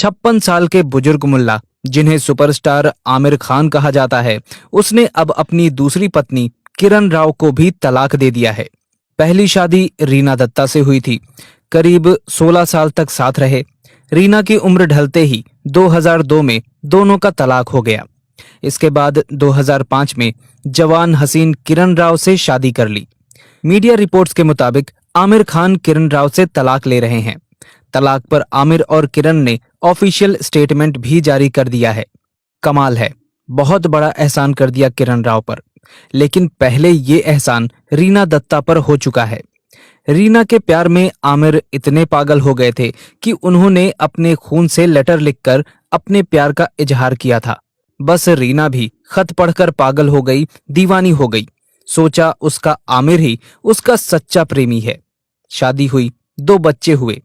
56 साल के बुजुर्ग मुल्ला, जिन्हें सुपरस्टार आमिर खान कहा जाता है, उसने अब अपनी दूसरी पत्नी किरण राव को भी तलाक दे दिया है। पहली शादी रीना दत्ता से हुई थी। करीब 16 साल तक साथ रहे। रीना की उम्र ढलते ही 2002 में दोनों का तलाक हो गया। इसके बाद 2005 में जवान हसीन किरण राव से शादी कर ली। मीडिया रिपोर्ट्स के मुताबिक आमिर खान किरण राव से तलाक ले रहे हैं। तलाक पर आमिर और किरण ने ऑफिशियल स्टेटमेंट भी जारी कर दिया है। कमाल है, बहुत बड़ा एहसान कर दिया किरण राव पर। लेकिन पहले ये एहसान रीना दत्ता पर हो चुका है। रीना के प्यार में आमिर इतने पागल हो गए थे कि उन्होंने अपने खून से लेटर लिखकर अपने प्यार का इजहार किया था। बस रीना भी खत पढ़कर पागल हो गई, दीवानी हो गई। सोचा उसका आमिर ही उसका सच्चा प्रेमी है। शादी हुई, 2 बच्चे हुए।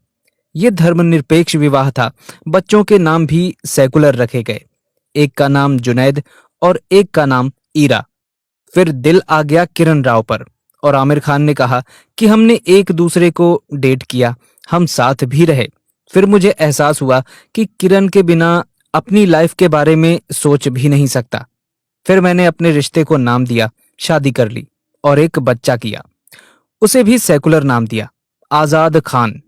ये धर्मनिरपेक्ष विवाह था। बच्चों के नाम भी सेकुलर रखे गए। एक का नाम जुनैद और एक का नाम ईरा। फिर दिल आ गया किरण राव पर और आमिर खान ने कहा कि हमने एक दूसरे को डेट किया, हम साथ भी रहे। फिर मुझे एहसास हुआ कि किरण के बिना अपनी लाइफ के बारे में सोच भी नहीं सकता। फिर मैंने अपने रिश्ते को नाम दिया, शादी कर ली और एक बच्चा किया। उसे भी सेकुलर नाम दिया, आजाद खान।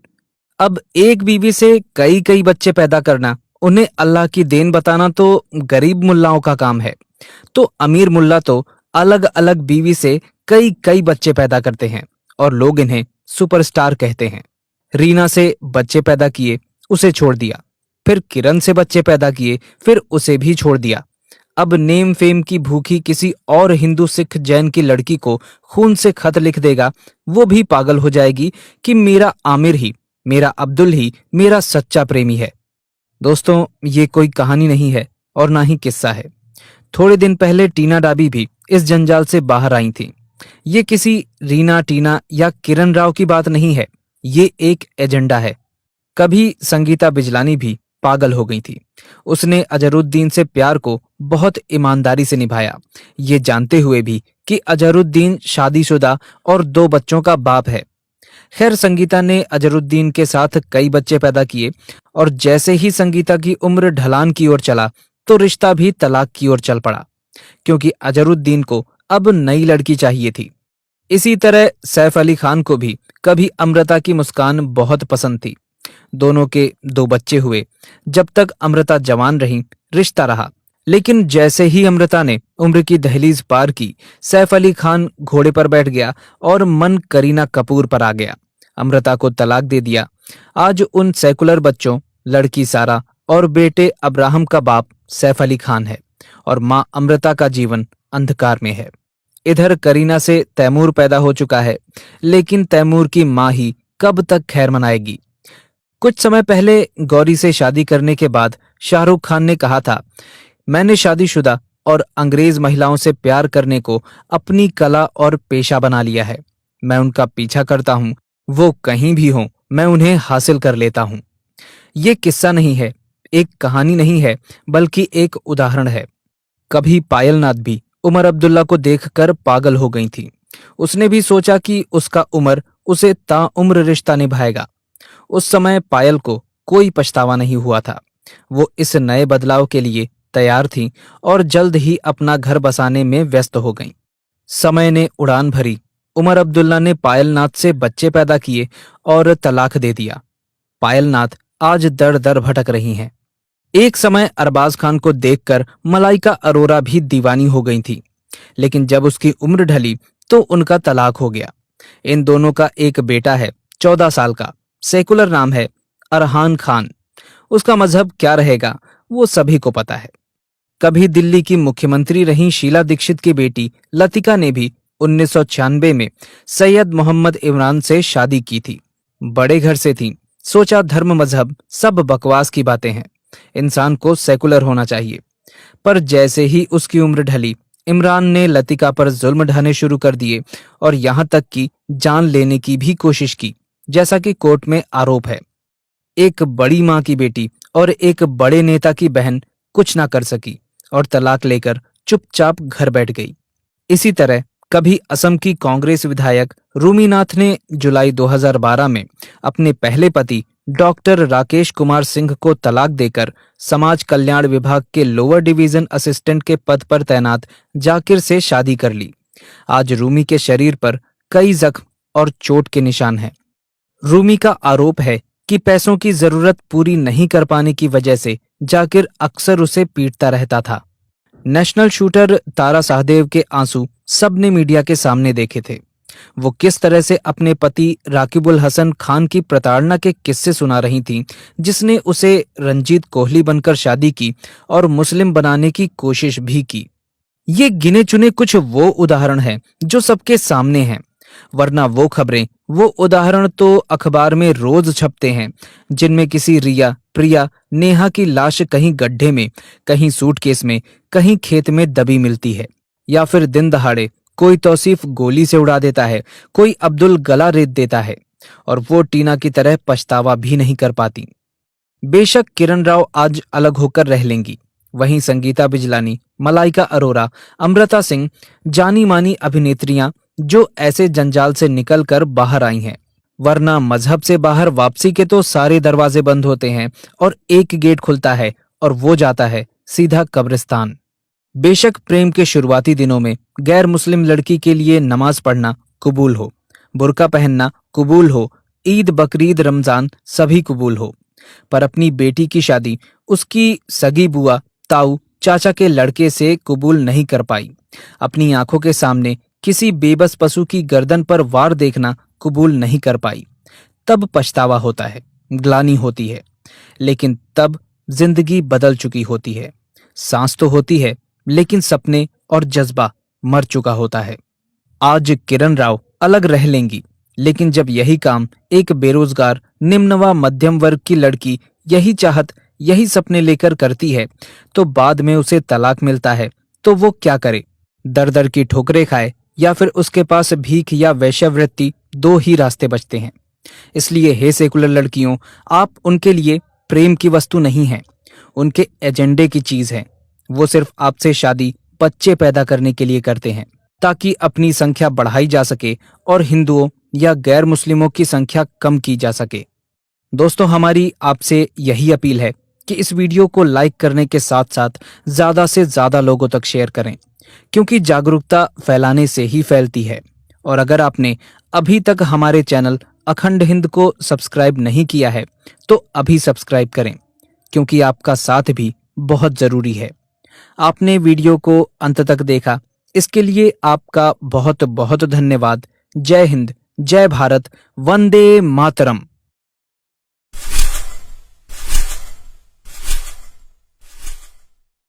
अब एक बीवी से कई कई बच्चे पैदा करना, उन्हें अल्लाह की देन बताना तो गरीब मुल्लाओं का काम है। तो अमीर मुल्ला तो अलग अलग बीवी से कई कई बच्चे पैदा करते हैं और लोग इन्हें सुपरस्टार कहते हैं। रीना से बच्चे पैदा किए, उसे छोड़ दिया। फिर किरण से बच्चे पैदा किए, फिर उसे भी छोड़ दिया। अब नेम फेम की भूखी किसी और हिंदू सिख जैन की लड़की को खून से खत लिख देगा, वो भी पागल हो जाएगी कि मेरा आमिर ही, मेरा अब्दुल ही मेरा सच्चा प्रेमी है। दोस्तों, ये कोई कहानी नहीं है और ना ही किस्सा है। थोड़े दिन पहले टीना डाबी भी इस जंजाल से बाहर आई थी। ये किसी रीना, टीना या किरण राव की बात नहीं है, ये एक एजेंडा है। कभी संगीता बिजलानी भी पागल हो गई थी। उसने अजहरुद्दीन से प्यार को बहुत ईमानदारी से निभाया, ये जानते हुए भी कि अजहरुद्दीन शादीशुदा और 2 बच्चों का बाप है। खैर, संगीता ने अजहरुद्दीन के साथ कई बच्चे पैदा किए और जैसे ही संगीता की उम्र ढलान की ओर चला तो रिश्ता भी तलाक की ओर चल पड़ा, क्योंकि अजहरुद्दीन को अब नई लड़की चाहिए थी। इसी तरह सैफ अली खान को भी कभी अमृता की मुस्कान बहुत पसंद थी। दोनों के 2 बच्चे हुए। जब तक अमृता जवान रही, रिश्ता रहा। लेकिन जैसे ही अमृता ने उम्र की दहलीज पार की, सैफ अली खान घोड़े पर बैठ गया और मन करीना कपूर पर आ गया। अमृता को तलाक दे दिया। आज उन सेकुलर बच्चों, लड़की सारा और बेटे अब्राहम का बाप सैफ अली खान है और मां अमृता का जीवन अंधकार में है। इधर करीना से तैमूर पैदा हो चुका है, लेकिन तैमूर की मां ही कब तक खैर मनाएगी। कुछ समय पहले गौरी से शादी करने के बाद शाहरुख खान ने कहा था, मैंने शादीशुदा और अंग्रेज महिलाओं से प्यार करने को अपनी कला और पेशा बना लिया है। मैं उनका पीछा करता हूं, वो कहीं भी हों, मैं उन्हें हासिल कर लेता हूं। ये किस्सा नहीं है, एक कहानी नहीं है, बल्कि एक उदाहरण है। कभी पायलनाथ भी उमर अब्दुल्ला को देखकर पागल हो गई थी। उसने भी सोचा कि उसका उमर उसे ताउम्र रिश्ता निभाएगा। उस समय पायल को कोई पछतावा नहीं हुआ था। वो इस नए बदलाव के लिए तैयार थी और जल्द ही अपना घर बसाने में व्यस्त हो गईं। समय ने उड़ान भरी। उमर अब्दुल्ला ने पायलनाथ से बच्चे पैदा किए और तलाक दे दिया। पायलनाथ आज दर दर भटक रही हैं। एक समय अरबाज खान को देखकर मलाइका अरोरा भी दीवानी हो गई थी, लेकिन जब उसकी उम्र ढली तो उनका तलाक हो गया। इन दोनों का एक बेटा है, 14 साल का। सेकुलर नाम है अरहान खान। उसका मजहब क्या रहेगा वो सभी को पता है। कभी दिल्ली की मुख्यमंत्री रही शीला दीक्षित की बेटी लतिका ने भी 1996 में सैयद मोहम्मद इमरान से शादी की थी। बड़े घर से थी। सोचा धर्म मजहब सब बकवास की बातें हैं, इंसान को सेकुलर होना चाहिए। पर जैसे ही उसकी उम्र ढली, इमरान ने लतिका पर जुल्म ढाने शुरू कर दिए और यहां तक कि जान लेने की भी कोशिश की, जैसा कि कोर्ट में आरोप है। एक बड़ी मां की बेटी और एक बड़े नेता की बहन कुछ ना कर सकी और तलाक लेकर चुपचाप घर बैठ गई। इसी तरह कभी असम की कांग्रेस विधायक रूमीनाथ ने जुलाई 2012 में अपने पहले पति डॉक्टर राकेश कुमार सिंह को तलाक देकर समाज कल्याण विभाग के लोअर डिवीजन असिस्टेंट के पद पर तैनात जाकिर से शादी कर ली। आज रूमी के शरीर पर कई जख्म और चोट के निशान हैं। रूमी का आरोप है कि पैसों की जरूरत पूरी नहीं कर पाने की वजह से जाकिर अक्सर उसे पीटता रहता था। नेशनल शूटर तारा शाहदेव के आंसू सबने मीडिया के सामने देखे थे। वो किस तरह से अपने पति राकिबुल हसन खान की प्रताड़ना के किस्से सुना रही थीं, जिसने उसे रंजीत कोहली बनकर शादी की और मुस्लिम बनाने की कोशिश भी की। ये गिने चुने कुछ वो उदाहरण हैं जो सबके सामने हैं, वरना वो खबरें, वो उदाहरण तो अखबार में रोज छपते हैं, जिनमें किसी रिया, प्रिया, नेहा की लाश कहीं गड्ढे में, कहीं सूटकेस में, कहीं खेत में दबी मिलती है, या फिर दिन दहाड़े कोई तौसीफ गोली से उड़ा देता है, कोई अब्दुल गला रेत देता है, और वो टीना की तरह पछतावा भी नहीं कर पाती। बेशक किरण राव आज अलग होकर रह लेंगी, वहीं संगीता बिजलानी, मलाइका अरोरा, अमृता सिंह, जानी मानी अभिनेत्रियां जो ऐसे जंजाल से निकलकर बाहर आई हैं, वरना मजहब से बाहर वापसी के तो सारे दरवाजे बंद होते हैं और एक गेट खुलता है और वो जाता है सीधा कब्रिस्तान। बेशक प्रेम के शुरुआती दिनों में गैर मुस्लिम लड़की के लिए नमाज पढ़ना कबूल हो, बुर्का पहनना कबूल हो, ईद बकरीद रमजान सभी कबूल हो, पर अपनी बेटी की शादी उसकी सगी बुआ, ताऊ, चाचा के लड़के से कबूल नहीं कर पाई। अपनी आंखों के सामने किसी बेबस पशु की गर्दन पर वार देखना कबूल नहीं कर पाई। तब पछतावा होता है, ग्लानि होती है, लेकिन तब जिंदगी बदल चुकी होती है। सांस तो होती है, लेकिन सपने और जज्बा मर चुका होता है। आज किरण राव अलग रह लेंगी, लेकिन जब यही काम एक बेरोजगार निम्न व मध्यम वर्ग की लड़की यही चाहत, यही सपने लेकर करती है, तो बाद में उसे तलाक मिलता है, तो वो क्या करे? दर दर की ठोकरें खाए या फिर उसके पास भीख या वैश्यवृत्ति, दो ही रास्ते बचते हैं। इसलिए हे सेकुलर लड़कियों, आप उनके लिए प्रेम की वस्तु नहीं हैं, उनके एजेंडे की चीज है। वो सिर्फ आपसे शादी बच्चे पैदा करने के लिए करते हैं, ताकि अपनी संख्या बढ़ाई जा सके और हिंदुओं या गैर मुस्लिमों की संख्या कम की जा सके। दोस्तों, हमारी आपसे यही अपील है कि इस वीडियो को लाइक करने के साथ साथ ज्यादा से ज्यादा लोगों तक शेयर करें, क्योंकि जागरूकता फैलाने से ही फैलती है। और अगर आपने अभी तक हमारे चैनल अखंड हिंद को सब्सक्राइब नहीं किया है, तो अभी सब्सक्राइब करें, क्योंकि आपका साथ भी बहुत जरूरी है। आपने वीडियो को अंत तक देखा, इसके लिए आपका बहुत बहुत धन्यवाद। जय हिंद, जय भारत, वंदे मातरम।